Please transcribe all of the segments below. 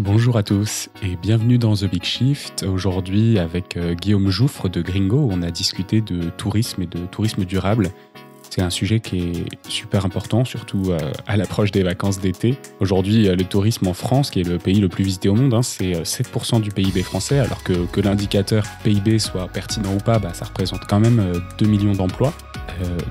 Bonjour à tous et bienvenue dans The Big Shift. Aujourd'hui avec Guillaume Jouffre de Gringo, on a discuté de tourisme et de tourisme durable. C'est un sujet qui est super important, surtout à l'approche des vacances d'été. Aujourd'hui, le tourisme en France, qui est le pays le plus visité au monde, c'est 7% du PIB français, alors que l'indicateur PIB soit pertinent ou pas, ça représente quand même 2 millions d'emplois.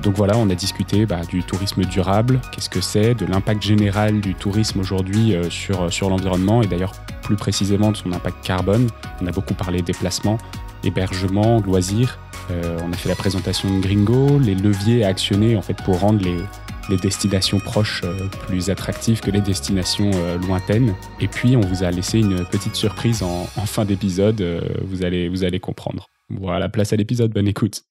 Donc voilà, on a discuté du tourisme durable, qu'est-ce que c'est, de l'impact général du tourisme aujourd'hui sur l'environnement et d'ailleurs plus précisément de son impact carbone. On a beaucoup parlé déplacement, hébergement, loisirs. On a fait la présentation de Gringo, les leviers à actionner en fait, pour rendre les destinations proches plus attractives que les destinations lointaines. Et puis on vous a laissé une petite surprise en fin d'épisode, vous allez comprendre. Voilà, place à l'épisode, bonne écoute.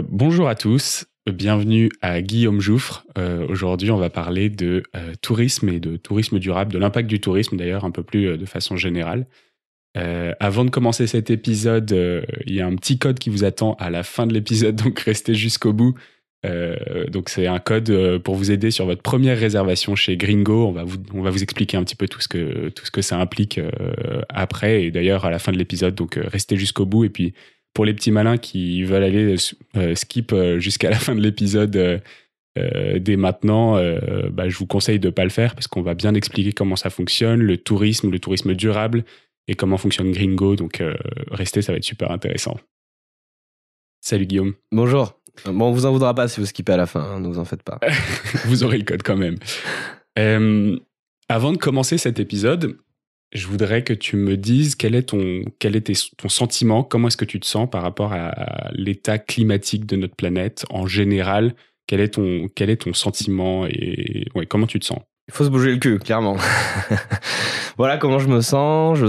Bonjour à tous, bienvenue à Guillaume Jouffre. Aujourd'hui, on va parler de tourisme et de tourisme durable, de l'impact du tourisme d'ailleurs, un peu plus de façon générale. Avant de commencer cet épisode, il y a un petit code qui vous attend à la fin de l'épisode, donc restez jusqu'au bout. Donc c'est un code pour vous aider sur votre première réservation chez Gringo. On va vous expliquer un petit peu tout ce que ça implique après, et d'ailleurs à la fin de l'épisode, donc restez jusqu'au bout. Et puis pour les petits malins qui veulent aller skip jusqu'à la fin de l'épisode dès maintenant, je vous conseille de ne pas le faire parce qu'on va bien expliquer comment ça fonctionne, le tourisme durable et comment fonctionne Gringo. Donc restez, ça va être super intéressant. Salut Guillaume. Bonjour. Bon, on vous en voudra pas si vous skippez à la fin, ne vous en faites pas. Vous aurez le code quand même. Avant de commencer cet épisode, je voudrais que tu me dises quel est ton sentiment, comment est-ce que tu te sens par rapport à l'état climatique de notre planète en général. Quel est ton sentiment et comment tu te sens? Il faut se bouger le cul, clairement. Voilà comment je me sens.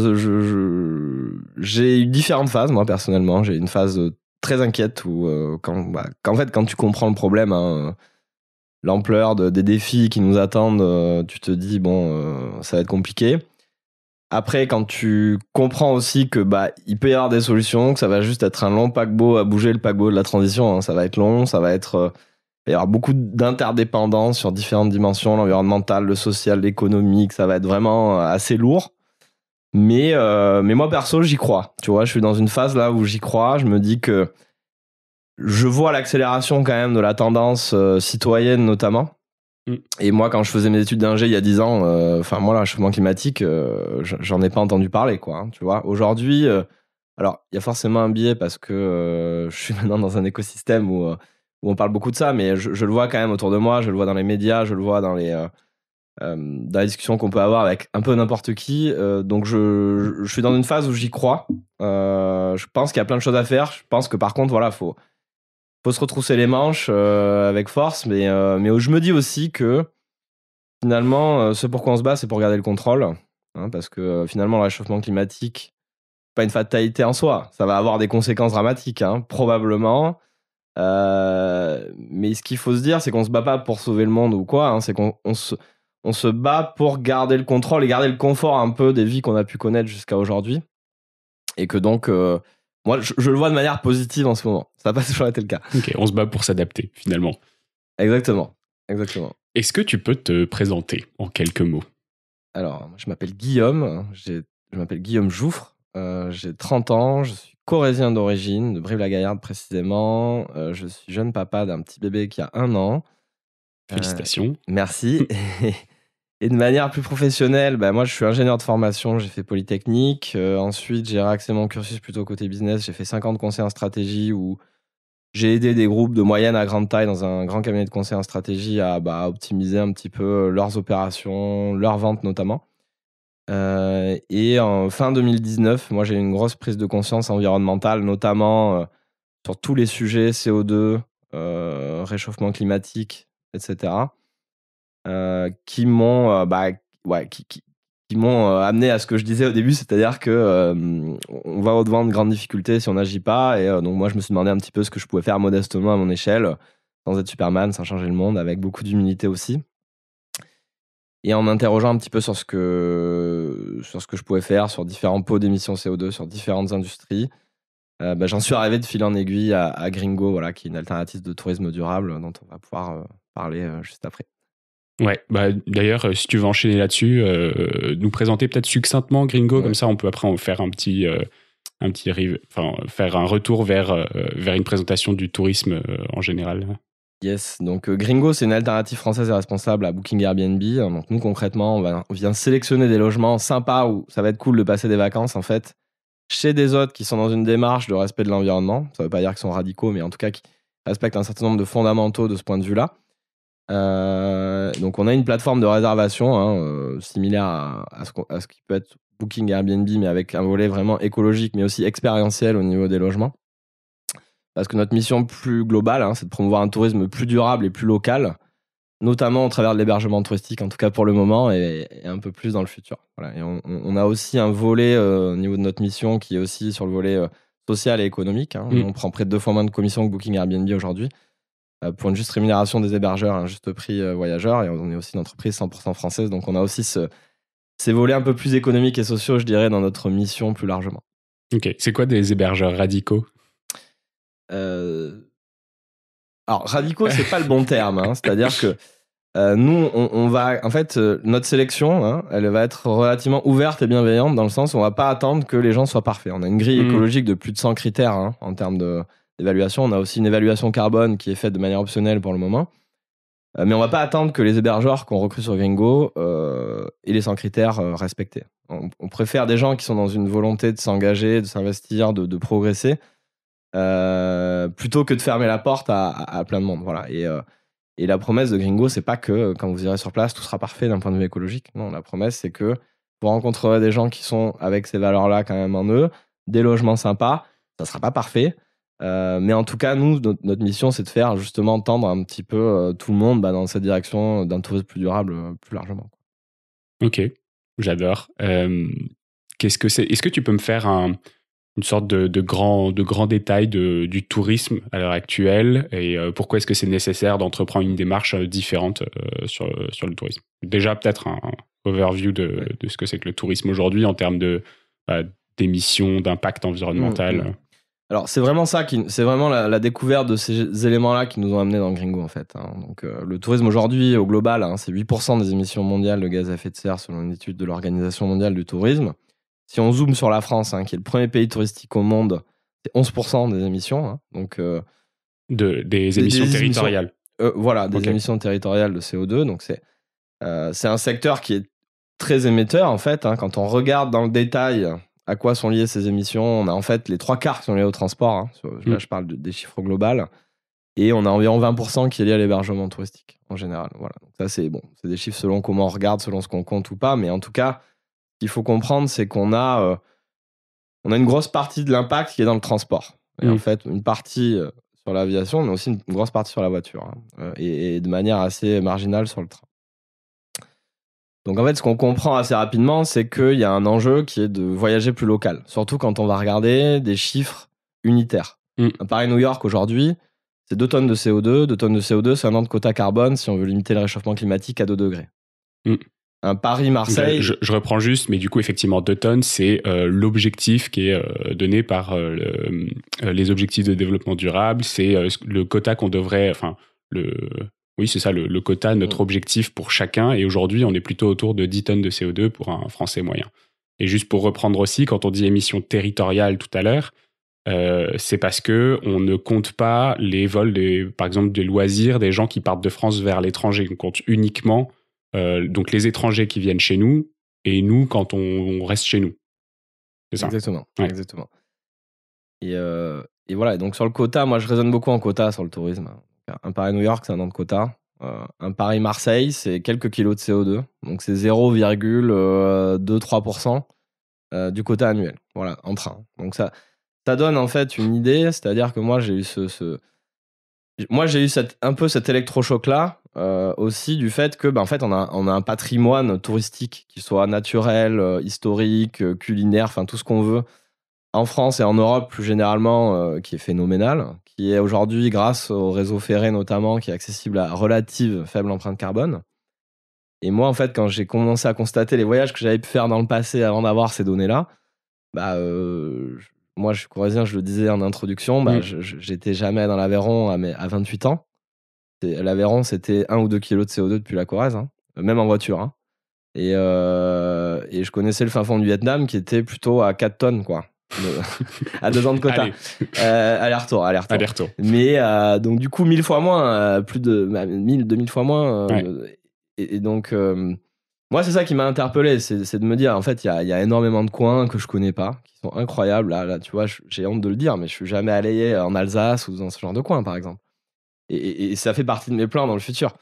J'ai eu différentes phases, moi, personnellement. J'ai une phase très inquiète où, quand tu comprends le problème, l'ampleur des défis qui nous attendent, tu te dis, ça va être compliqué. Après, quand tu comprends aussi que il peut y avoir des solutions, que ça va juste être un long paquebot à bouger, le paquebot de la transition, ça va être long, ça va être... il va y avoir beaucoup d'interdépendance sur différentes dimensions, l'environnemental, le social, l'économique, ça va être vraiment assez lourd. Mais moi, perso, j'y crois. Tu vois, je suis dans une phase là où j'y crois. Je me dis que je vois l'accélération quand même de la tendance citoyenne notamment. Et moi, quand je faisais mes études d'ingé il y a 10 ans, moi, le réchauffement climatique, j'en ai pas entendu parler, quoi. Tu vois, aujourd'hui, alors, il y a forcément un biais parce que je suis maintenant dans un écosystème où on parle beaucoup de ça, mais je le vois quand même autour de moi, je le vois dans les médias, je le vois dans les discussions qu'on peut avoir avec un peu n'importe qui. Donc, je suis dans une phase où j'y crois. Je pense qu'il y a plein de choses à faire. Je pense que par contre, voilà, faut se retrousser les manches avec force, mais où je me dis aussi que finalement, ce pour quoi on se bat, c'est pour garder le contrôle, parce que finalement, le réchauffement climatique, pas une fatalité en soi, ça va avoir des conséquences dramatiques, probablement. Mais ce qu'il faut se dire, c'est qu'on se bat pas pour sauver le monde ou quoi, c'est qu'on se bat pour garder le contrôle et garder le confort un peu des vies qu'on a pu connaître jusqu'à aujourd'hui, et que donc moi, je le vois de manière positive en ce moment. Ça n'a pas toujours été le cas. Ok, on se bat pour s'adapter, finalement. Exactement. Est-ce que tu peux te présenter en quelques mots? Alors, je m'appelle Guillaume. Je m'appelle Guillaume Jouffre. J'ai 30 ans. Je suis corrézien d'origine, de Brive-la-Gaillarde précisément. Je suis jeune papa d'un petit bébé qui a 1 an. Félicitations. Merci. Et de manière plus professionnelle, moi, je suis ingénieur de formation, j'ai fait Polytechnique. Ensuite, j'ai réaxé mon cursus plutôt côté business. J'ai fait 5 ans de conseil en stratégie où j'ai aidé des groupes de moyenne à grande taille dans un grand cabinet de conseil en stratégie à optimiser un petit peu leurs opérations, leurs ventes notamment. Et en fin 2019, moi, j'ai eu une grosse prise de conscience environnementale, notamment sur tous les sujets CO2, réchauffement climatique, etc. Qui m'ont qui m'ont amené à ce que je disais au début, c'est-à-dire que on va au-devant de grandes difficultés si on n'agit pas. Et donc moi, je me suis demandé un petit peu ce que je pouvais faire modestement à mon échelle, sans être Superman, sans changer le monde, avec beaucoup d'humilité aussi. Et en m'interrogeant un petit peu sur ce que je pouvais faire sur différents pots d'émissions CO2, sur différentes industries, j'en suis arrivé de fil en aiguille à Gringo, qui est une alternative de tourisme durable dont on va pouvoir parler juste après. Ouais, bah, d'ailleurs, si tu veux enchaîner là-dessus, nous présenter peut-être succinctement Gringo, comme ça on peut après en faire faire un retour vers une présentation du tourisme en général. Yes, donc Gringo, c'est une alternative française et responsable à Booking Airbnb. Donc nous, concrètement, on vient sélectionner des logements sympas où ça va être cool de passer des vacances, en fait, chez des hôtes qui sont dans une démarche de respect de l'environnement. Ça ne veut pas dire qu'ils sont radicaux, mais en tout cas qui respectent un certain nombre de fondamentaux de ce point de vue-là. Donc on a une plateforme de réservation similaire à ce qui peut être Booking Airbnb, mais avec un volet vraiment écologique, mais aussi expérientiel au niveau des logements. Parce que notre mission plus globale, c'est de promouvoir un tourisme plus durable et plus local, notamment au travers de l'hébergement touristique, en tout cas pour le moment, et un peu plus dans le futur. Voilà. Et on a aussi un volet au niveau de notre mission qui est aussi sur le volet social et économique. On prend près de 2 fois moins de commissions que Booking Airbnb aujourd'hui, pour une juste rémunération des hébergeurs, un juste prix voyageurs, et on est aussi une entreprise 100% française, donc on a aussi ces volets un peu plus économiques et sociaux, je dirais, dans notre mission plus largement. Ok, c'est quoi des hébergeurs radicaux ? Alors, radicaux, c'est pas le bon terme, c'est-à-dire que nous, on va, en fait, notre sélection, elle va être relativement ouverte et bienveillante, dans le sens où on va pas attendre que les gens soient parfaits. On a une grille écologique de plus de 100 critères en termes d'évaluation. On a aussi une évaluation carbone qui est faite de manière optionnelle pour le moment. Mais on va pas attendre que les hébergeurs qu'on recrute sur Gringo aient les 100 critères respectés. On préfère des gens qui sont dans une volonté de s'engager, de s'investir, de progresser, plutôt que de fermer la porte à plein de monde. Voilà. Et la promesse de Gringo, c'est pas que quand vous irez sur place, tout sera parfait d'un point de vue écologique. Non, la promesse, c'est que vous rencontrerez des gens qui sont avec ces valeurs-là quand même en eux, des logements sympas. Ça sera pas parfait. Mais en tout cas, nous, notre mission, c'est de faire justement tendre un petit peu tout le monde dans cette direction d'un tourisme plus durable, plus largement. Ok, j'adore. Qu'est-ce que c'est ? Est-ce que tu peux me faire une sorte de grand détail du tourisme à l'heure actuelle et pourquoi est-ce que c'est nécessaire d'entreprendre une démarche différente sur le tourisme ? Déjà, peut-être un overview de ce que c'est que le tourisme aujourd'hui en termes d'émissions, d'impact environnemental. Alors, c'est vraiment ça, c'est vraiment la découverte de ces éléments-là qui nous ont amenés dans Gringo, en fait. Donc, le tourisme aujourd'hui, au global, c'est 8% des émissions mondiales de gaz à effet de serre, selon une étude de l'Organisation mondiale du tourisme. Si on zoome sur la France, qui est le premier pays touristique au monde, c'est 11% des émissions. Donc, des émissions territoriales. Voilà, des émissions territoriales de CO2. Donc, c'est un secteur qui est très émetteur, en fait. Quand on regarde dans le détail à quoi sont liées ces émissions, on a en fait les 3/4 qui sont liés au transport. Là, je parle des chiffres globaux. Et on a environ 20% qui est lié à l'hébergement touristique, en général. Voilà. Donc ça, c'est des chiffres selon comment on regarde, selon ce qu'on compte ou pas. Mais en tout cas, ce qu'il faut comprendre, c'est qu'on a une grosse partie de l'impact qui est dans le transport. Et en fait, une partie sur l'aviation, mais aussi une grosse partie sur la voiture. Et de manière assez marginale sur le train. Donc en fait, ce qu'on comprend assez rapidement, c'est qu'il y a un enjeu qui est de voyager plus local. Surtout quand on va regarder des chiffres unitaires. Un Paris-New York aujourd'hui, c'est 2 tonnes de CO2. 2 tonnes de CO2, c'est un an de quota carbone si on veut limiter le réchauffement climatique à 2 degrés. Un Paris-Marseille... Je reprends juste, mais du coup, effectivement, 2 tonnes, c'est l'objectif qui est donné par les objectifs de développement durable. C'est le quota qu'on devrait... Oui, c'est ça, le quota, notre objectif pour chacun. Et aujourd'hui, on est plutôt autour de 10 tonnes de CO2 pour un Français moyen. Et juste pour reprendre aussi, quand on dit émissions territoriales tout à l'heure, c'est parce qu'on ne compte pas les vols, par exemple, des loisirs des gens qui partent de France vers l'étranger. On compte uniquement donc les étrangers qui viennent chez nous et nous quand on reste chez nous. C'est ça. Exactement. Ouais. Exactement. Et voilà, donc sur le quota, moi je raisonne beaucoup en quota sur le tourisme. Un Paris-New York, c'est un an de quota. Un Paris-Marseille, c'est quelques kilos de CO2. Donc c'est 0,2-3% du quota annuel. Voilà, en train. Donc ça donne en fait une idée. C'est-à-dire que moi, j'ai eu un peu cet électrochoc-là aussi du fait que, en fait, on a un patrimoine touristique qui soit naturel, historique, culinaire, enfin tout ce qu'on veut, en France et en Europe plus généralement, qui est phénoménal, qui est aujourd'hui, grâce au réseau ferré notamment, qui est accessible à relative faible empreinte carbone. Et moi, en fait, quand j'ai commencé à constater les voyages que j'avais pu faire dans le passé avant d'avoir ces données-là, moi, je suis corrézien, je le disais en introduction, j'étais jamais dans l'Aveyron à 28 ans. L'Aveyron, c'était 1 ou 2 kilos de CO2 depuis la Corrèze, hein, même en voiture. Hein. Et je connaissais le fin fond du Vietnam qui était plutôt à 4 tonnes, quoi. À 2 ans de quota. Aller-retour. Aller-retour. Mais donc, du coup, 1000 fois moins, plus de 1000, 2000 fois moins. Et donc, moi, c'est ça qui m'a interpellé, c'est de me dire, en fait, il y a énormément de coins que je connais pas, qui sont incroyables. Là, tu vois, j'ai honte de le dire, mais je suis jamais allé en Alsace ou dans ce genre de coin, par exemple. Et ça fait partie de mes plans dans le futur.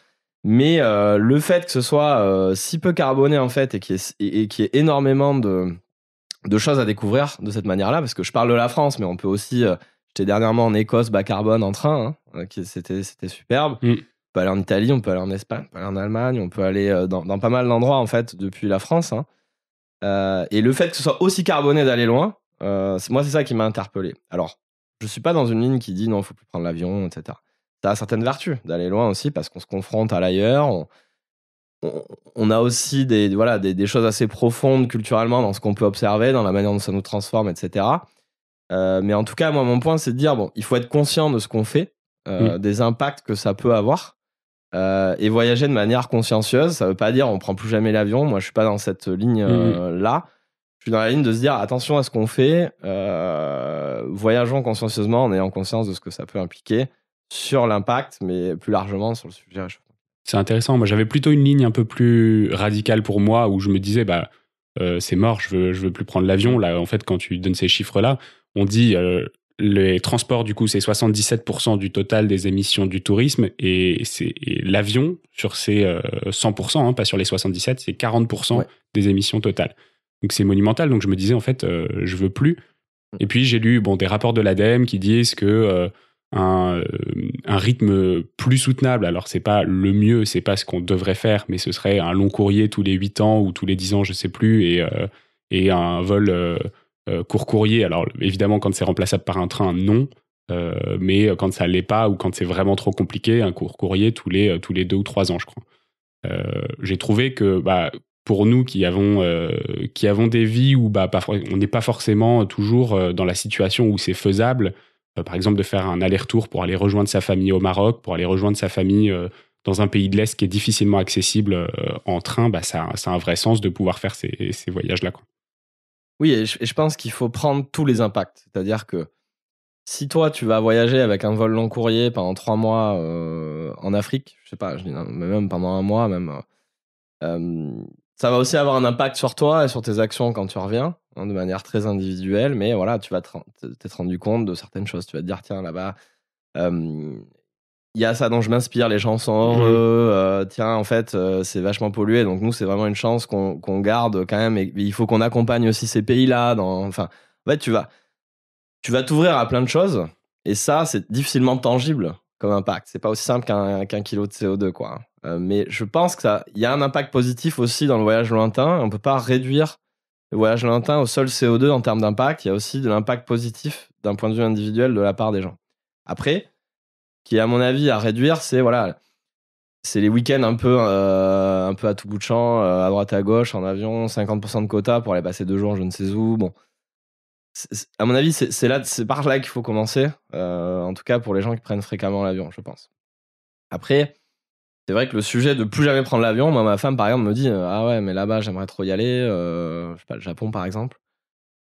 Mais le fait que ce soit si peu carboné, en fait, et qu'il y ait énormément de choses à découvrir de cette manière-là, parce que je parle de la France, mais on peut aussi... j'étais dernièrement en Écosse, bas carbone, en train, hein, c'était superbe. On peut aller en Italie, on peut aller en Espagne, on peut aller en Allemagne, on peut aller dans pas mal d'endroits, en fait, depuis la France. Hein. Et le fait que ce soit aussi carboné d'aller loin, moi, c'est ça qui m'a interpellé. Alors, je suis pas dans une ligne qui dit non, il faut plus prendre l'avion, etc. Ça a certaines vertus d'aller loin aussi, parce qu'on se confronte à l'ailleurs, on a aussi des choses assez profondes culturellement dans ce qu'on peut observer, dans la manière dont ça nous transforme, etc. Mais en tout cas, moi, mon point, c'est de dire, bon, il faut être conscient de ce qu'on fait, des impacts que ça peut avoir, et voyager de manière consciencieuse. Ça veut pas dire on prend plus jamais l'avion. Moi, je suis pas dans cette ligne-là. Je suis dans la ligne de se dire, attention à ce qu'on fait, voyageons consciencieusement en ayant conscience de ce que ça peut impliquer sur l'impact, mais plus largement sur le sujet. C'est intéressant. Moi, j'avais plutôt une ligne un peu plus radicale pour moi, où je me disais, c'est mort, je veux plus prendre l'avion. Là, en fait, quand tu donnes ces chiffres-là, on dit les transports, du coup, c'est 77% du total des émissions du tourisme, et l'avion, sur ces 100%, hein, pas sur les 77, c'est 40% des émissions totales. Donc, c'est monumental. Donc, je me disais, en fait, je veux plus. Et puis, j'ai lu des rapports de l'ADEME qui disent que un rythme plus soutenable, alors c'est pas le mieux, c'est pas ce qu'on devrait faire, mais ce serait un long courrier tous les 8 ans ou tous les 10 ans, je sais plus, et un vol court courrier. Alors évidemment, quand c'est remplaçable par un train, non, mais quand ça l'est pas ou quand c'est vraiment trop compliqué, un court courrier tous les 2 ou 3 ans, je crois. J'ai trouvé que pour nous qui avons des vies où on n'est pas forcément toujours dans la situation où c'est faisable, par exemple de faire un aller-retour pour aller rejoindre sa famille au Maroc, pour aller rejoindre sa famille dans un pays de l'Est qui est difficilement accessible en train, ça a un vrai sens de pouvoir faire ces voyages-là, quoi. Oui, et je pense qu'il faut prendre tous les impacts. C'est-à-dire que si toi, tu vas voyager avec un vol long courrier pendant 3 mois en Afrique, je sais pas, mais même pendant 1 mois, même, ça va aussi avoir un impact sur toi et sur tes actions quand tu reviens, hein, de manière très individuelle. Mais voilà, tu vas t'être rendu compte de certaines choses. Tu vas te dire, tiens, là-bas, il y a ça dont je m'inspire, les gens sont heureux, tiens, en fait, c'est vachement pollué, donc nous, c'est vraiment une chance qu'on garde quand même, et il faut qu'on accompagne aussi ces pays-là. En fait, tu vas t'ouvrir à plein de choses, et ça, c'est difficilement tangible comme impact. C'est pas aussi simple qu'un kilo de CO2, quoi. Mais je pense qu'il y a un impact positif aussi dans le voyage lointain. On peut pas réduire le voyage lointain au seul CO2 en termes d'impact. Il y a aussi de l'impact positif d'un point de vue individuel de la part des gens. Après, qui est à mon avis à réduire, c'est les week-ends un peu à tout bout de champ, à droite à gauche, en avion, 50% de quota pour aller passer 2 jours je ne sais où. Bon, à mon avis, c'est par là qu'il faut commencer, en tout cas pour les gens qui prennent fréquemment l'avion, je pense. Après, c'est vrai que le sujet de plus jamais prendre l'avion, moi, ma femme, par exemple, me dit ah ouais, mais là-bas, j'aimerais trop y aller, je sais pas, le Japon, par exemple.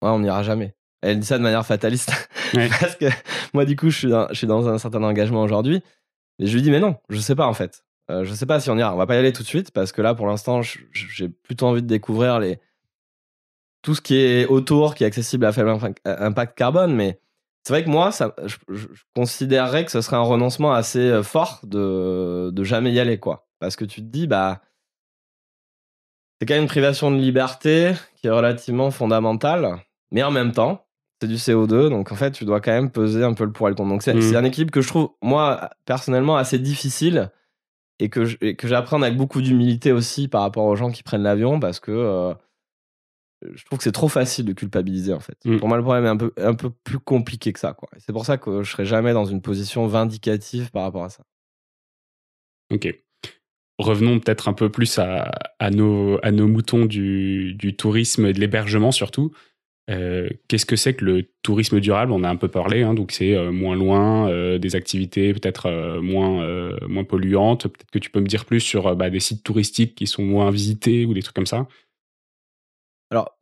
Ouais, on n'ira jamais. Elle dit ça de manière fataliste. Ouais. Parce que moi, du coup, je suis dans un certain engagement aujourd'hui. Et je lui dis, mais non, je sais pas, en fait. Je sais pas si on ira. On va pas y aller tout de suite, parce que là, pour l'instant, j'ai plutôt envie de découvrir tout ce qui est autour, qui est accessible à faible impact carbone. Mais c'est vrai que moi, je considérerais que ce serait un renoncement assez fort de jamais y aller, quoi. Parce que tu te dis, c'est quand même une privation de liberté qui est relativement fondamentale. Mais en même temps, c'est du CO2, donc en fait, tu dois quand même peser un peu le pour et le contre. Donc c'est un équilibre que je trouve, moi, personnellement, assez difficile, et que j'apprends avec beaucoup d'humilité aussi par rapport aux gens qui prennent l'avion, parce que je trouve que c'est trop facile de culpabiliser, en fait. Pour moi, le problème est un peu plus compliqué que ça, quoi. C'est pour ça que je serai jamais dans une position vindicative par rapport à ça. Ok. Revenons peut-être un peu plus à nos moutons du tourisme et de l'hébergement, surtout. Qu'est-ce que c'est que le tourisme durable? On a un peu parlé, hein, donc c'est moins loin, des activités peut-être moins polluantes. Peut-être que tu peux me dire plus sur des sites touristiques qui sont moins visités ou des trucs comme ça. Alors,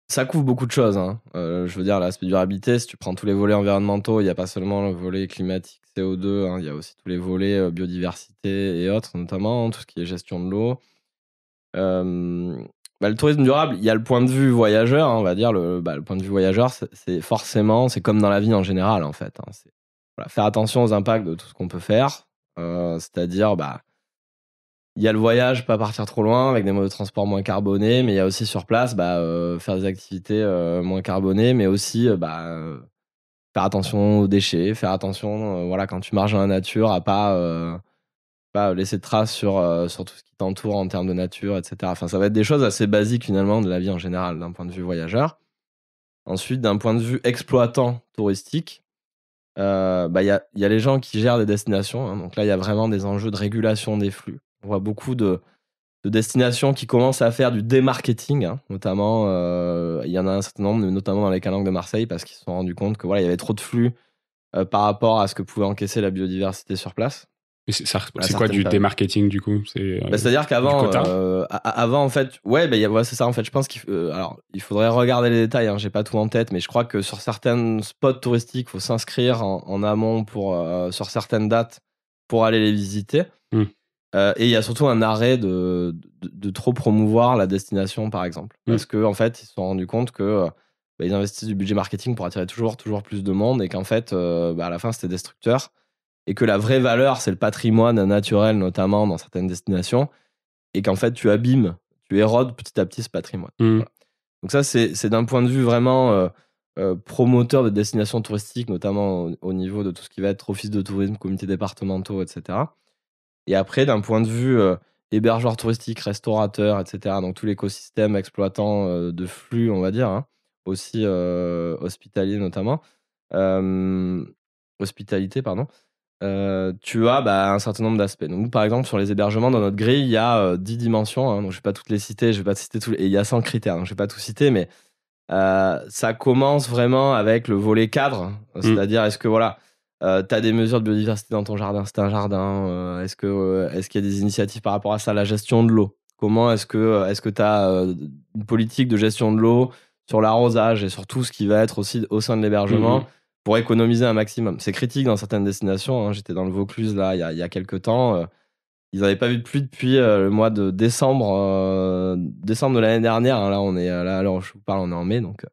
ça couvre beaucoup de choses, hein. Je veux dire, l'aspect durabilité, si tu prends tous les volets environnementaux, il n'y a pas seulement le volet climatique, CO2, hein, il y a aussi tous les volets biodiversité et autres, notamment tout ce qui est gestion de l'eau. Le tourisme durable, il y a le point de vue voyageur, hein, on va dire. Le point de vue voyageur, c'est forcément, c'est comme dans la vie en général, en fait, hein. C'est faire attention aux impacts de tout ce qu'on peut faire. C'est-à-dire, il y a le voyage, pas partir trop loin avec des modes de transport moins carbonés, mais il y a aussi sur place faire des activités moins carbonées, mais aussi faire attention aux déchets, faire attention quand tu marches dans la nature à pas laisser de traces sur tout ce qui t'entoure en termes de nature, etc. Enfin, ça va être des choses assez basiques finalement de la vie en général d'un point de vue voyageur. Ensuite, d'un point de vue exploitant touristique, il y a les gens qui gèrent des destinations, hein. Donc là, il y a vraiment des enjeux de régulation des flux. On voit beaucoup de destinations qui commencent à faire du démarketing, hein. Notamment, il y en a un certain nombre, notamment dans les calanques de Marseille, parce qu'ils se sont rendus compte que il y avait trop de flux par rapport à ce que pouvait enquer la biodiversité sur place. Mais c'est quoi du démarketing du coup? C'est-à-dire qu'avant, avant en fait, c'est ça en fait. Je pense il faudrait regarder les détails, hein, j'ai pas tout en tête, mais je crois que sur certains spots touristiques, il faut s'inscrire en amont sur certaines dates pour aller les visiter. Et il y a surtout un arrêt de trop promouvoir la destination, par exemple. Parce qu'en fait, ils se sont rendus compte que ils investissent du budget marketing pour attirer toujours plus de monde et qu'en fait, à la fin, c'était destructeur. Et que la vraie valeur, c'est le patrimoine naturel, notamment dans certaines destinations. Et qu'en fait, tu érodes petit à petit ce patrimoine. Voilà. Donc ça, c'est d'un point de vue vraiment promoteur de destinations touristiques, notamment au niveau de tout ce qui va être office de tourisme, comités départementaux, etc. Et après, d'un point de vue hébergeur touristique, restaurateur, etc., donc tout l'écosystème exploitant de flux, on va dire, hein, aussi hospitalier notamment, hospitalité, pardon, tu as un certain nombre d'aspects. Donc, nous, par exemple, sur les hébergements, dans notre grille, il y a 10 dimensions, hein, donc je ne vais pas toutes les citer, je vais pas citer tous et il y a 100 critères, donc je ne vais pas tout citer, mais ça commence vraiment avec le volet cadre, c'est-à-dire est-ce que t'as des mesures de biodiversité dans ton jardin, c'est un jardin. Est-ce qu'il y a des initiatives par rapport à ça, la gestion de l'eau? Comment est-ce que t'as une politique de gestion de l'eau sur l'arrosage et sur tout ce qui va être aussi au sein de l'hébergement pour économiser un maximum? C'est critique dans certaines destinations, hein. J'étais dans le Vaucluse là il y a quelques temps. Ils n'avaient pas vu de pluie depuis le mois de décembre de l'année dernière, hein. Là, on est là alors je vous parle, on est en mai, donc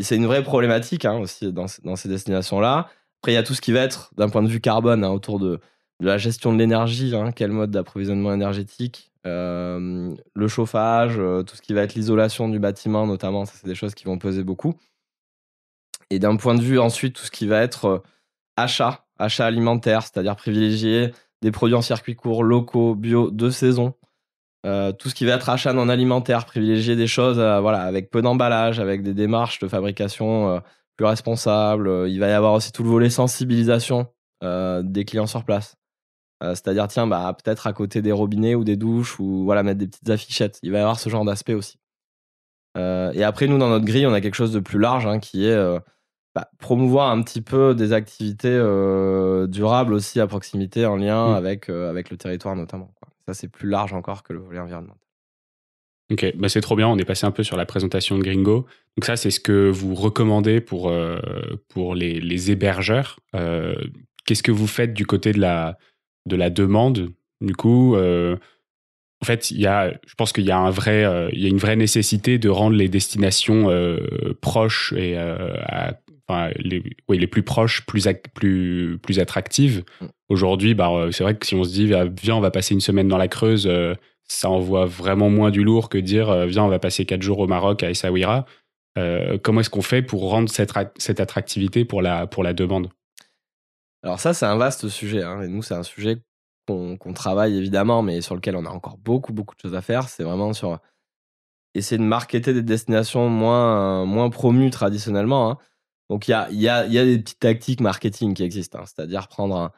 c'est une vraie problématique, hein, aussi dans ces destinations-là. Après, il y a tout ce qui va être, d'un point de vue carbone, hein, autour de la gestion de l'énergie, hein, quel mode d'approvisionnement énergétique, le chauffage, tout ce qui va être l'isolation du bâtiment, notamment, ça, c'est des choses qui vont peser beaucoup. Et d'un point de vue, ensuite, tout ce qui va être achat alimentaire, c'est-à-dire privilégier des produits en circuit court, locaux, bio, de saison. Tout ce qui va être achat non alimentaire, privilégier des choses avec peu d'emballage, avec des démarches de fabrication plus responsables. Il va y avoir aussi tout le volet sensibilisation des clients sur place. C'est-à-dire, peut-être à côté des robinets ou des douches, ou mettre des petites affichettes. Il va y avoir ce genre d'aspect aussi. Et après, nous, dans notre grille, on a quelque chose de plus large, hein, qui est promouvoir un petit peu des activités durables aussi à proximité, en lien avec le territoire notamment, quoi. Ça, c'est plus large encore que le volet environnemental. Ok, c'est trop bien, on est passé un peu sur la présentation de Gringo. Donc ça, c'est ce que vous recommandez pour les hébergeurs. Qu'est-ce que vous faites du côté de la demande? Du coup, en fait, je pense qu'il y a une vraie nécessité de rendre les destinations proches et les plus proches, plus attractives. Aujourd'hui, c'est vrai que si on se dit, viens, on va passer une semaine dans la Creuse, ça envoie vraiment moins du lourd que dire, viens, on va passer 4 jours au Maroc, à Essaouira. Comment est-ce qu'on fait pour rendre cette attractivité pour la demande? Alors ça, c'est un vaste sujet, hein, et nous, c'est un sujet qu'on travaille évidemment, mais sur lequel on a encore beaucoup de choses à faire. C'est vraiment sur essayer de marketer des destinations moins promues traditionnellement, hein. Donc il y a des petites tactiques marketing qui existent, hein. C'est-à-dire prendre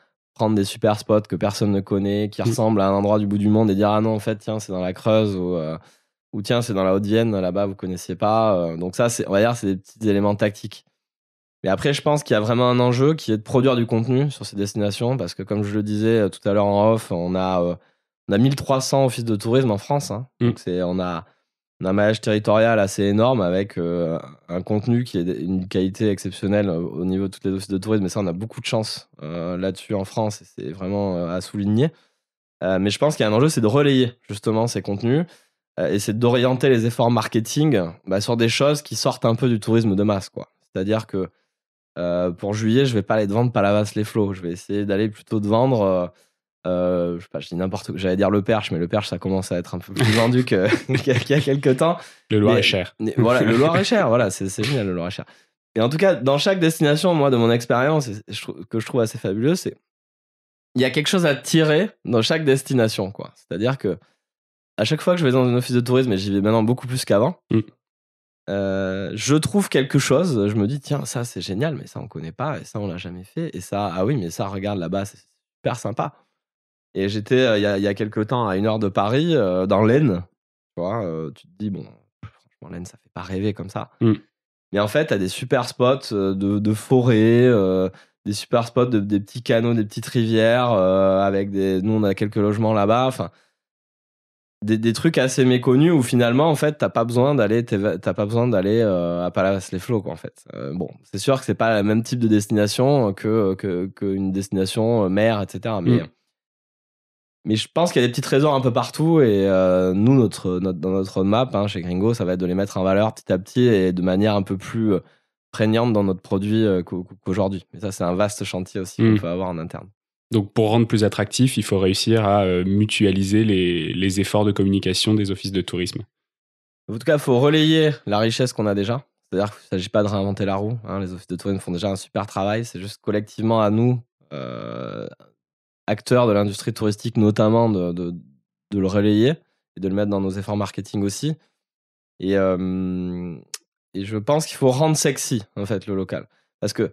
des super spots que personne ne connaît, qui ressemblent à un endroit du bout du monde, et dire ah non, en fait tiens, c'est dans la Creuse, ou ou tiens, c'est dans la Haute-Vienne, là-bas, vous connaissiez pas. Donc ça, on va dire, c'est des petits éléments tactiques. Mais après, je pense qu'il y a vraiment un enjeu qui est de produire du contenu sur ces destinations, parce que comme je le disais tout à l'heure en off, on a 1300 offices de tourisme en France. Hein. Donc on a un maillage territorial assez énorme avec un contenu qui est une qualité exceptionnelle au niveau de toutes les offices de tourisme. Mais ça, on a beaucoup de chance là-dessus en France et c'est vraiment à souligner. Mais je pense qu'il y a un enjeu, c'est de relayer justement ces contenus et c'est d'orienter les efforts marketing sur des choses qui sortent un peu du tourisme de masse, quoi. C'est-à-dire que pour juillet, je vais pas aller te vendre Palavas-les-Flots. Je vais essayer d'aller plutôt te vendre... je sais pas, je dis n'importe quoi. J'allais dire le Perche, mais le Perche, ça commence à être un peu plus vendu qu'il y a quelques temps. Le Loir-et-Cher. Voilà, le Loir-et-Cher, voilà, c'est génial, le Loir-et-Cher. Et en tout cas, dans chaque destination, moi, de mon expérience, que je trouve assez fabuleux, c'est il y a quelque chose à tirer dans chaque destination, quoi. C'est-à-dire que à chaque fois que je vais dans une office de tourisme, et j'y vais maintenant beaucoup plus qu'avant, je trouve quelque chose, je me dis, tiens, ça, c'est génial, mais ça, on connaît pas, et ça, on l'a jamais fait, et ça, ah oui, mais ça, regarde là-bas, c'est super sympa. Et j'étais il y a quelques temps à 1 heure de Paris, dans l'Aisne. Tu vois, tu te dis, bon, franchement, l'Aisne, ça fait pas rêver comme ça. Mais en fait, t'as des super spots de forêt, des super spots des petits canaux, des petites rivières, avec nous, on a quelques logements là-bas. Enfin, des trucs assez méconnus où finalement, en fait, t'as pas besoin d'aller à Palavas-les-Flots, quoi, en fait. Bon, c'est sûr que c'est pas le même type de destination qu'une destination mer, etc. Mais je pense qu'il y a des petits trésors un peu partout et nous, dans notre roadmap, hein, chez Gringo, ça va être de les mettre en valeur petit à petit et de manière un peu plus prégnante dans notre produit qu'aujourd'hui. Mais ça, c'est un vaste chantier aussi qu'on peut avoir en interne. Donc, pour rendre plus attractif, il faut réussir à mutualiser les efforts de communication des offices de tourisme. En tout cas, il faut relayer la richesse qu'on a déjà. C'est-à-dire qu'il ne s'agit pas de réinventer la roue. Hein. Les offices de tourisme font déjà un super travail. C'est juste collectivement à nous, acteurs de l'industrie touristique notamment, de le relayer et de le mettre dans nos efforts marketing aussi. Et je pense qu'il faut rendre sexy, en fait, le local. Parce que,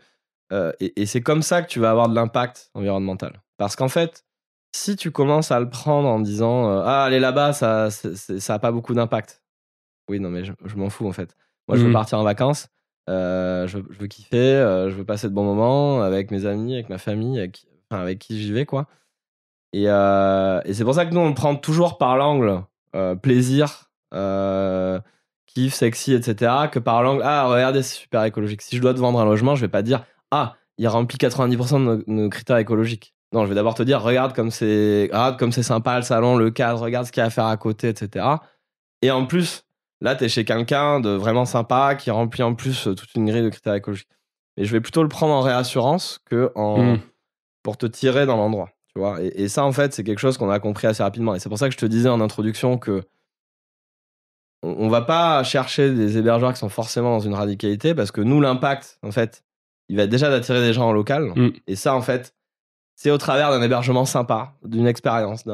et c'est comme ça que tu vas avoir de l'impact environnemental. Parce qu'en fait, si tu commences à le prendre en disant aller là-bas, ça a pas beaucoup d'impact. Oui, non, mais je m'en fous, en fait. Moi, je veux partir en vacances, je veux kiffer, je veux passer de bons moments avec mes amis, avec ma famille, avec qui j'y vais, quoi. Et c'est pour ça que nous, on le prend toujours par l'angle plaisir, kiff, sexy, etc., que par l'angle regardez, c'est super écologique. Si je dois te vendre un logement, je vais pas dire il remplit 90% de nos critères écologiques. Non, je vais d'abord te dire regarde comme c'est sympa le salon, le cadre, regarde ce qu'il y a à faire à côté, etc. Et en plus, là, t'es chez quelqu'un de vraiment sympa qui remplit en plus toute une grille de critères écologiques. Et je vais plutôt le prendre en réassurance que pour te tirer dans l'endroit. Tu vois, et ça, en fait, c'est quelque chose qu'on a compris assez rapidement. Et c'est pour ça que je te disais en introduction que on va pas chercher des hébergeurs qui sont forcément dans une radicalité, parce que nous, l'impact, en fait, il va déjà d'attirer des gens en local. Et ça, en fait, c'est au travers d'un hébergement sympa, d'une expérience,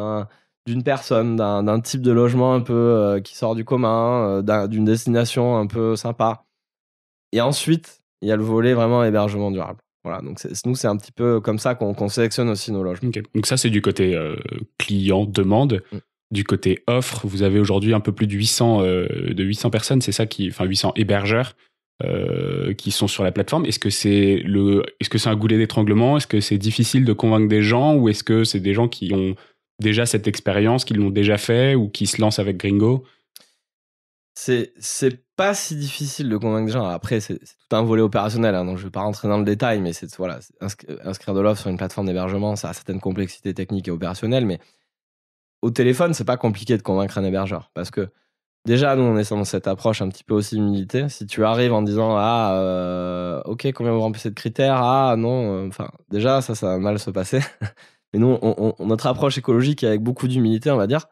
d'une personne, d'un type de logement un peu qui sort du commun, d'une destination un peu sympa. Et ensuite, il y a le volet vraiment hébergement durable. Voilà, donc nous, c'est un petit peu comme ça qu'on sélectionne aussi nos logements. Okay. Donc ça, c'est du côté client, demande. Du côté offre, vous avez aujourd'hui un peu plus de 800 personnes, c'est ça, 800 hébergeurs qui sont sur la plateforme. Est-ce que c'est un goulet d'étranglement? Est-ce que c'est difficile de convaincre des gens? Ou est-ce que c'est des gens qui ont déjà cette expérience, qui l'ont déjà fait ou qui se lancent avec Gringo? C'est pas si difficile de convaincre des gens. Après, c'est tout un volet opérationnel, hein, donc je vais pas rentrer dans le détail, mais inscrire de l'offre sur une plateforme d'hébergement, ça a certaines complexités techniques et opérationnelles, mais au téléphone, c'est pas compliqué de convaincre un hébergeur, parce que déjà, nous, on est dans cette approche un petit peu aussi d'humilité. Si tu arrives en disant ok, combien vous remplissez de critères, non, déjà, ça va mal se passer. Mais nous, notre approche écologique est avec beaucoup d'humilité, on va dire.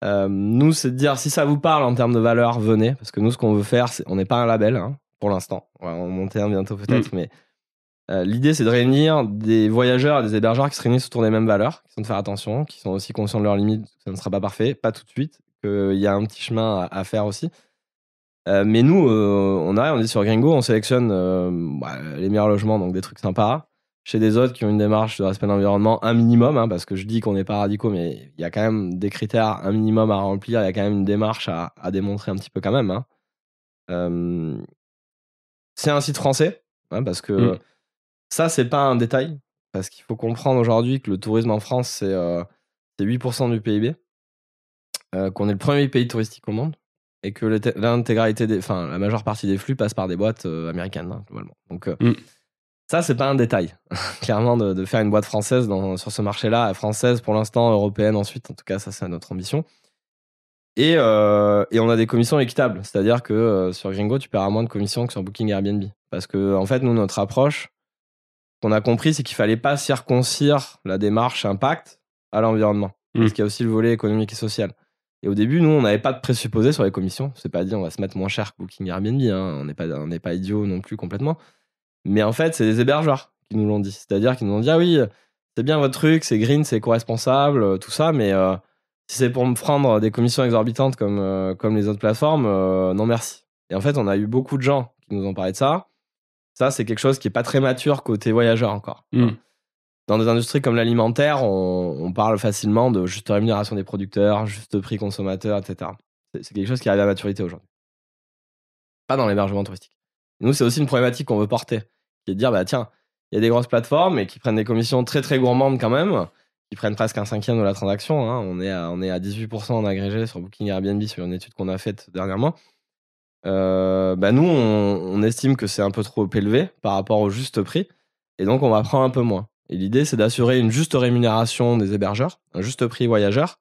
Nous, c'est de dire, si ça vous parle en termes de valeur, venez, parce que nous, ce qu'on veut faire, on n'est pas un label, hein, pour l'instant. On va en monter un bientôt peut-être, mais l'idée, c'est de réunir des voyageurs et des hébergeurs qui se réunissent autour des mêmes valeurs, qui sont de faire attention, qui sont aussi conscients de leurs limites, que ça ne sera pas parfait, pas tout de suite, qu'il y a un petit chemin à faire aussi. Mais nous, on dit sur Gringo, on sélectionne les meilleurs logements, donc des trucs sympas, chez des autres qui ont une démarche de respect de l'environnement, un minimum, hein, parce que je dis qu'on n'est pas radicaux, mais il y a quand même des critères, un minimum à remplir, il y a quand même une démarche à démontrer un petit peu quand même. Hein. C'est un site français, hein, parce que ça, c'est pas un détail, parce qu'il faut comprendre aujourd'hui que le tourisme en France, c'est 8% du PIB, qu'on est le premier pays touristique au monde, et que l'intégralité la majeure partie des flux passe par des boîtes américaines, hein, globalement. Donc, ça, c'est pas un détail, clairement, de faire une boîte française sur ce marché-là, française pour l'instant, européenne ensuite, en tout cas, ça, c'est notre ambition. Et on a des commissions équitables, c'est-à-dire que sur Gringo, tu paieras moins de commissions que sur Booking et Airbnb. Parce que, en fait, nous, notre approche, qu'on a compris, c'est qu'il fallait pas circoncire la démarche impact à l'environnement. Parce qu'il y a aussi le volet économique et social. Et au début, nous, on n'avait pas de présupposé sur les commissions. C'est pas dit on va se mettre moins cher que Booking et Airbnb. Hein. On n'est pas idiots non plus complètement. Mais en fait, c'est les hébergeurs qui nous l'ont dit. C'est-à-dire qu'ils nous ont dit, ah oui, c'est bien votre truc, c'est green, c'est éco-responsable, tout ça, mais si c'est pour me prendre des commissions exorbitantes comme les autres plateformes, non merci. Et en fait, on a eu beaucoup de gens qui nous ont parlé de ça. Ça, c'est quelque chose qui n'est pas très mature côté voyageur encore. Dans des industries comme l'alimentaire, on parle facilement de juste rémunération des producteurs, juste prix consommateur, etc. C'est quelque chose qui arrive à maturité aujourd'hui. Pas dans l'hébergement touristique. Et nous, c'est aussi une problématique qu'on veut porter, qui est de dire, bah tiens, il y a des grosses plateformes et qui prennent des commissions très très gourmandes quand même, qui prennent presque un cinquième de la transaction. Hein. On est à 18% en agrégé sur Booking et Airbnb sur une étude qu'on a faite dernièrement. Bah nous, on estime que c'est un peu trop élevé par rapport au juste prix, et donc on va prendre un peu moins. Et l'idée, c'est d'assurer une juste rémunération des hébergeurs, un juste prix voyageur,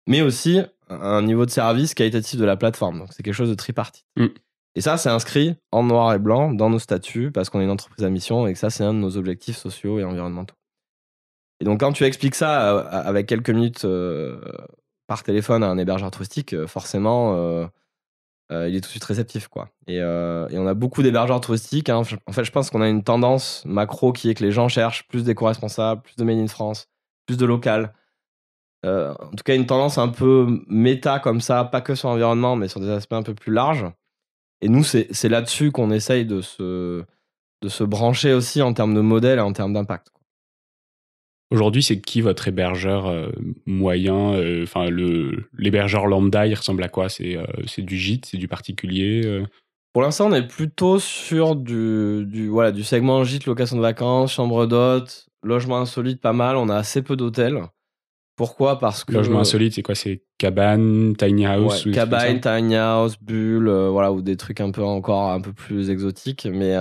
mais aussi un niveau de service qualitatif de la plateforme. Donc c'est quelque chose de tripartite. Et ça, c'est inscrit en noir et blanc dans nos statuts, parce qu'on est une entreprise à mission et que ça, c'est un de nos objectifs sociaux et environnementaux. Et donc, quand tu expliques ça avec quelques minutes par téléphone à un hébergeur touristique, forcément, il est tout de suite réceptif, quoi. Et on a beaucoup d'hébergeurs touristiques. Hein. En fait, je pense qu'on a une tendance macro qui est que les gens cherchent plus d'éco-responsables, plus de Made in France, plus de local. En tout cas, une tendance un peu méta comme ça, pas que sur l'environnement, mais sur des aspects un peu plus larges. Et nous, c'est là-dessus qu'on essaye de se brancher aussi en termes de modèle et en termes d'impact. Aujourd'hui, c'est qui votre hébergeur moyen Enfin, l'hébergeur lambda, il ressemble à quoi? C'est du gîte, c'est du particulier Pour l'instant, on est plutôt sur du segment gîte, location de vacances, chambre d'hôte, logement insolite, pas mal. On a assez peu d'hôtels. Pourquoi? Parce que... Logement insolite, c'est quoi? C'est cabane, tiny house? Ouais, cabane, tiny house, bulle, ou des trucs encore un peu plus exotiques. Mais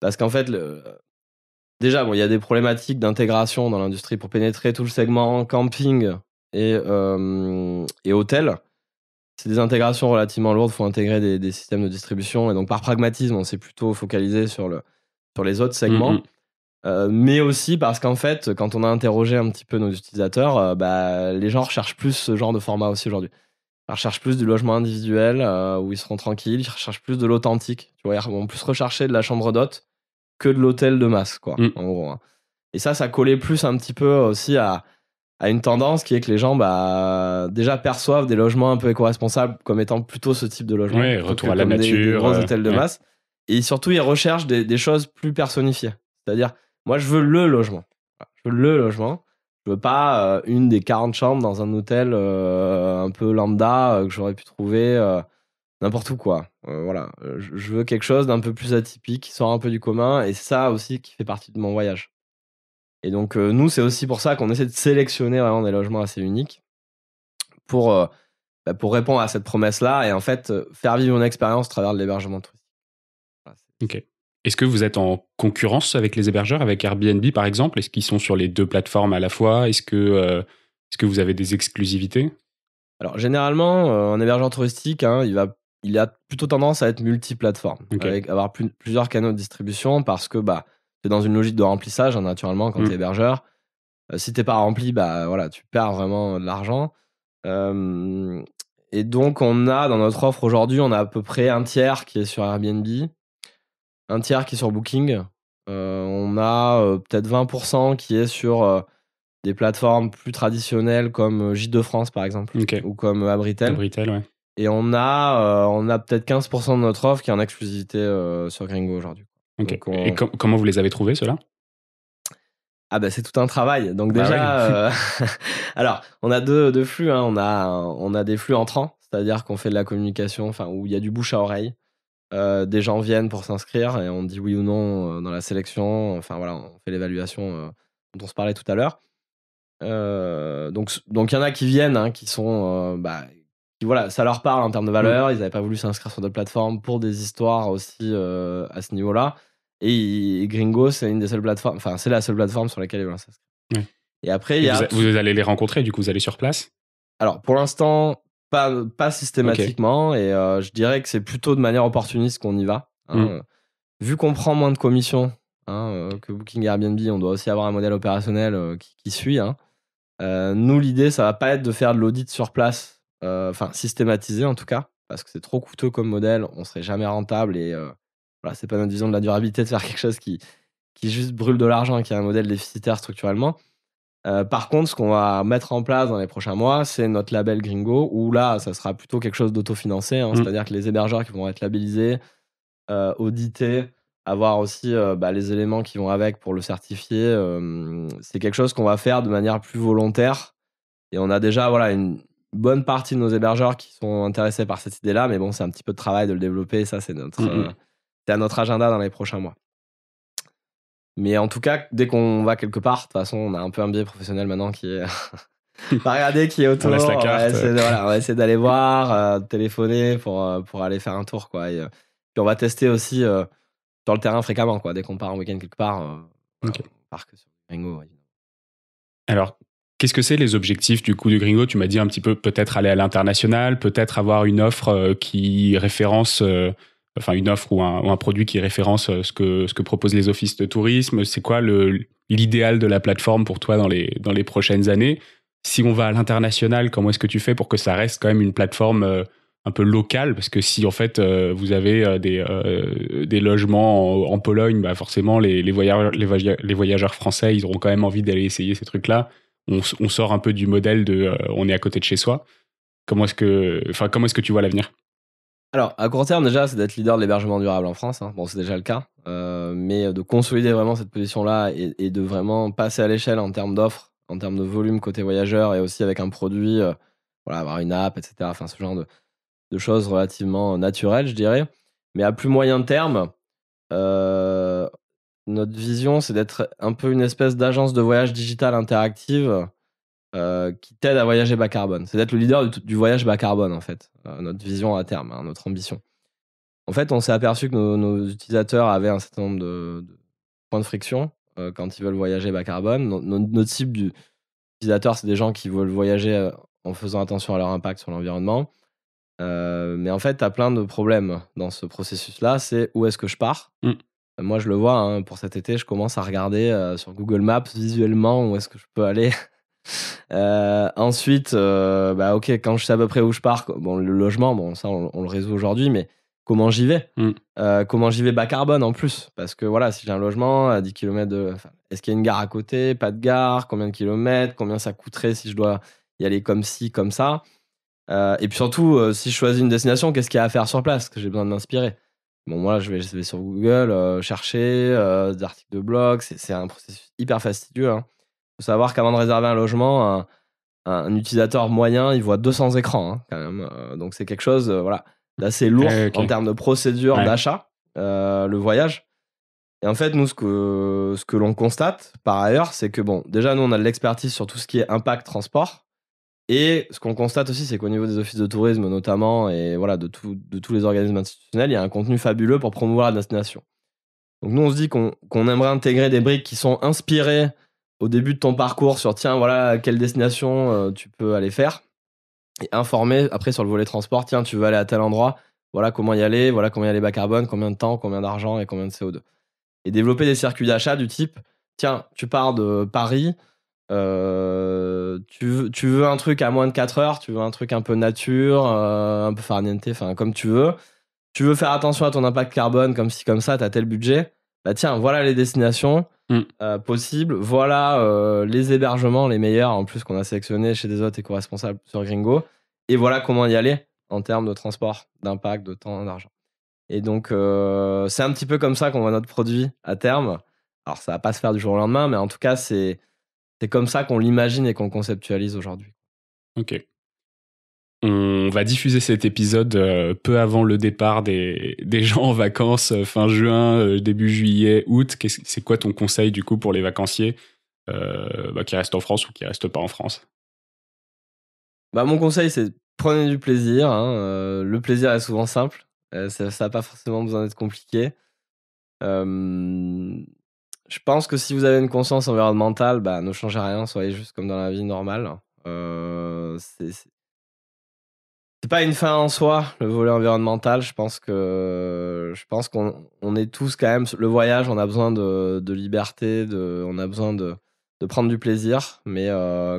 parce qu'en fait, déjà, il y a des problématiques d'intégration dans l'industrie pour pénétrer tout le segment camping et hôtel. C'est des intégrations relativement lourdes, il faut intégrer des systèmes de distribution. Et donc, par pragmatisme, on s'est plutôt focalisé sur les autres segments. Mais aussi parce qu'en fait, quand on a interrogé un petit peu nos utilisateurs, les gens recherchent plus ce genre de format aussi aujourd'hui. Ils recherchent plus du logement individuel où ils seront tranquilles, ils recherchent plus de l'authentique. Tu vois, ils vont plus rechercher de la chambre d'hôte que de l'hôtel de masse, quoi, en gros. Hein. Et ça collait plus un petit peu aussi à une tendance qui est que les gens déjà perçoivent des logements un peu éco-responsables comme étant plutôt ce type de logement. Ouais, retour à la nature. Des gros hôtels de masse. Et surtout, ils recherchent des choses plus personnifiées. C'est-à-dire, moi, je veux le logement. Je veux le logement. Je veux pas une des 40 chambres dans un hôtel un peu lambda que j'aurais pu trouver n'importe où, quoi. Voilà. Je veux quelque chose d'un peu plus atypique, qui sort un peu du commun. Et c'est ça aussi qui fait partie de mon voyage. Et donc, nous, c'est aussi pour ça qu'on essaie de sélectionner vraiment des logements assez uniques pour répondre à cette promesse-là et en fait, faire vivre une expérience à travers de l'hébergement touristique. Voilà, ok. Est-ce que vous êtes en concurrence avec les hébergeurs, avec Airbnb par exemple? Est-ce qu'ils sont sur les deux plateformes à la fois? Est-ce que vous avez des exclusivités? Alors, généralement, un hébergeur touristique, hein, il a plutôt tendance à être multiplateforme, avec avoir plusieurs canaux de distribution parce que c'est dans une logique de remplissage, hein, naturellement, quand tu es hébergeur. Si t'es pas rempli, tu perds vraiment de l'argent. Et donc, on a dans notre offre aujourd'hui, on a à peu près un tiers qui est sur Airbnb, un tiers qui est sur Booking. On a peut-être 20% qui est sur des plateformes plus traditionnelles comme Gîte de France, par exemple, ou comme Abritel. Abritel, ouais. Et on a peut-être 15% de notre offre qui est en exclusivité sur Gringo aujourd'hui. Okay. Et comment vous les avez trouvés, ceux-là? Ah bah c'est tout un travail. Donc Bah déjà, alors on a deux flux. Hein. On a des flux entrants, c'est-à-dire qu'on fait de la communication, enfin où il y a du bouche à oreille. Des gens viennent pour s'inscrire et on dit oui ou non dans la sélection. Enfin voilà, on fait l'évaluation dont on se parlait tout à l'heure. Donc il y en a qui viennent, hein, qui sont, qui, voilà, ça leur parle en termes de valeur. Ils n'avaient pas voulu s'inscrire sur d'autres plateformes pour des histoires aussi à ce niveau-là. Et Gringo, c'est une des seules plateformes, enfin c'est la seule plateforme sur laquelle ils veulent s'inscrire. Ouais. Et après, il Et y a. vous allez les rencontrer, du coup, vous allez sur place? Alors pour l'instant, pas systématiquement, et je dirais que c'est plutôt de manière opportuniste qu'on y va. Hein. Vu qu'on prend moins de commissions que Booking et Airbnb, on doit aussi avoir un modèle opérationnel qui suit. Hein. Nous, l'idée, ça va pas être de faire de l'audit sur place, enfin systématisé en tout cas, parce que c'est trop coûteux comme modèle, on serait jamais rentable et voilà, c'est pas notre vision de la durabilité de faire quelque chose qui juste brûle de l'argent et qui a un modèle déficitaire structurellement. Par contre, ce qu'on va mettre en place dans les prochains mois, c'est notre label Gringo, où là, ça sera plutôt quelque chose d'autofinancé, hein, c'est-à-dire que les hébergeurs qui vont être labellisés, audités, avoir aussi les éléments qui vont avec pour le certifier, c'est quelque chose qu'on va faire de manière plus volontaire. Et on a déjà une bonne partie de nos hébergeurs qui sont intéressés par cette idée-là, mais bon, c'est un petit peu de travail de le développer, et ça, c'est à notre agenda dans les prochains mois. Mais en tout cas, dès qu'on va quelque part, de toute façon, on a un peu un biais professionnel maintenant qui est pas regarder qui est autour. On laisse la carte. On va essayer d'aller voir, téléphoner pour aller faire un tour, quoi. Et, puis on va tester aussi sur le terrain fréquemment, quoi. Dès qu'on part en week-end quelque part, Okay. on part que sur Gringo. Ouais. Alors, qu'est-ce que c'est les objectifs du coup de Gringo? Tu m'as dit un petit peu peut-être aller à l'international, peut-être avoir une offre qui référence, enfin une offre ou un produit qui référence ce que proposent les offices de tourisme. C'est quoi l'idéal de la plateforme pour toi dans les prochaines années? Si on va à l'international, comment est-ce que tu fais pour que ça reste quand même une plateforme un peu locale? Parce que si en fait vous avez des logements en Pologne, bah forcément les voyageurs français, ils auront quand même envie d'aller essayer ces trucs-là. On sort un peu du modèle de on est à côté de chez soi. Comment est-ce que tu vois l'avenir? Alors, à court terme, déjà, c'est d'être leader de l'hébergement durable en France. Hein. Bon, c'est déjà le cas. Mais de consolider vraiment cette position-là et de vraiment passer à l'échelle en termes d'offres, en termes de volume côté voyageur et aussi avec un produit, avoir une app, etc. Enfin, ce genre de choses relativement naturelles, je dirais. Mais à plus moyen terme, notre vision, c'est d'être un peu une espèce d'agence de voyage digitale interactive qui t'aide à voyager bas carbone. C'est d'être le leader du voyage bas carbone, en fait. Notre vision à terme, hein, notre ambition. En fait, on s'est aperçu que nos utilisateurs avaient un certain nombre de points de friction quand ils veulent voyager bas carbone. Notre cible d'utilisateurs, c'est des gens qui veulent voyager en faisant attention à leur impact sur l'environnement. Mais en fait, tu as plein de problèmes dans ce processus-là. C'est où est-ce que je pars? Moi, je le vois, hein, pour cet été, je commence à regarder sur Google Maps visuellement où est-ce que je peux aller. Ensuite, ok, quand je sais à peu près où je pars, bon, le logement, bon, ça, on le résout aujourd'hui, mais comment j'y vais? Comment j'y vais bas carbone en plus? Parce que voilà, si j'ai un logement à 10 km est-ce qu'il y a une gare à côté? Pas de gare? Combien de kilomètres? Combien ça coûterait si je dois y aller comme ci, comme ça? Et puis surtout, si je choisis une destination, qu'est-ce qu'il y a à faire sur place? Parce que j'ai besoin de m'inspirer. Bon, moi, je vais sur Google chercher des articles de blog. C'est un processus hyper fastidieux. Hein. Faut savoir qu'avant de réserver un logement, un utilisateur moyen, il voit 200 écrans, hein, quand même. Donc c'est quelque chose d'assez lourd en termes de procédure d'achat, le voyage. Et en fait, nous, ce que l'on constate, par ailleurs, c'est que, bon, déjà, nous, on a de l'expertise sur tout ce qui est impact transport. Et ce qu'on constate aussi, c'est qu'au niveau des offices de tourisme, notamment, et voilà, de tous les organismes institutionnels, il y a un contenu fabuleux pour promouvoir la destination. Donc nous, on se dit qu'on aimerait intégrer des briques qui sont inspirées au début de ton parcours sur, tiens, voilà, quelle destination tu peux aller faire. Et informer après sur le volet transport, tiens, tu veux aller à tel endroit, voilà comment y aller bas carbone, combien de temps, combien d'argent et combien de CO2. Et développer des circuits d'achat du type, tiens, tu pars de Paris, tu veux un truc à moins de 4 heures, tu veux un truc un peu nature, un peu farniente, enfin comme tu veux. Tu veux faire attention à ton impact carbone comme ci, comme ça, t'as tel budget. Bah tiens, voilà les destinations possibles. Voilà les hébergements, les meilleurs en plus qu'on a sélectionnés chez des hôtes éco-responsables sur Gringo. Et voilà comment y aller en termes de transport, d'impact, de temps, d'argent. Et donc, c'est un petit peu comme ça qu'on voit notre produit à terme. Alors, ça va pas se faire du jour au lendemain, mais en tout cas, c'est comme ça qu'on l'imagine et qu'on le conceptualise aujourd'hui. Ok. On va diffuser cet épisode peu avant le départ des gens en vacances, fin juin, début juillet, août. C'est quoi ton conseil du coup pour les vacanciers qui restent en France ou qui restent pas en France? Mon conseil, c'est prenez du plaisir. Hein, le plaisir est souvent simple. Ça n'a pas forcément besoin d'être compliqué. Je pense que si vous avez une conscience environnementale, ne changez rien, soyez juste comme dans la vie normale. C'est pas une fin en soi, le volet environnemental. Je pense qu'on est tous quand même. Le voyage, on a besoin de liberté, on a besoin de prendre du plaisir. Mais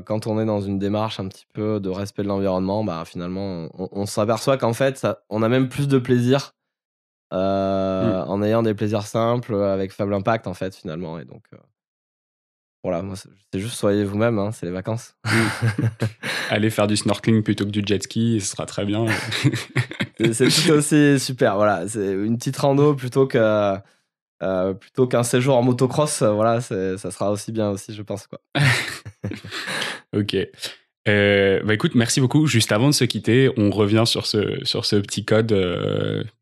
quand on est dans une démarche un petit peu de respect de l'environnement, finalement, on s'aperçoit qu'en fait, on a même plus de plaisir en ayant des plaisirs simples avec faible impact en fait finalement. Et donc voilà, moi c'est juste soyez vous-même, hein, c'est les vacances. Allez faire du snorkeling plutôt que du jet ski, ce sera très bien. C'est tout aussi super, voilà. C'est une petite rando plutôt qu'un séjour en motocross, voilà, ça sera aussi bien aussi, je pense, quoi. Ok. Écoute, merci beaucoup. Juste avant de se quitter, on revient sur ce petit code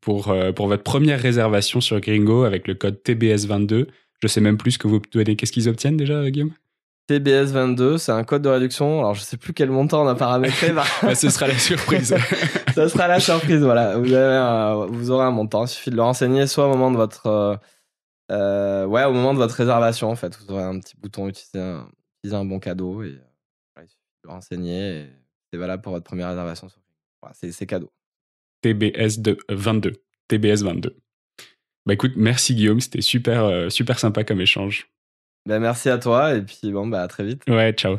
pour votre première réservation sur Gringo avec le code TBS22. Je sais même plus ce que vous donnez. Qu'est-ce qu'ils obtiennent déjà, Guillaume? TBS22, c'est un code de réduction. Alors, je sais plus quel montant on a paramétré. Ce sera la surprise. Ça sera la surprise, voilà. Vous aurez un montant. Il suffit de le renseigner soit au moment de votre, au moment de votre réservation, en fait. Vous aurez un petit bouton utiliser un bon cadeau et il suffit de le renseigner et c'est valable pour votre première réservation. Voilà, c'est cadeau. TBS22. TBS22. Écoute, merci Guillaume, c'était super sympa comme échange. Merci à toi et puis à très vite. Ouais, ciao.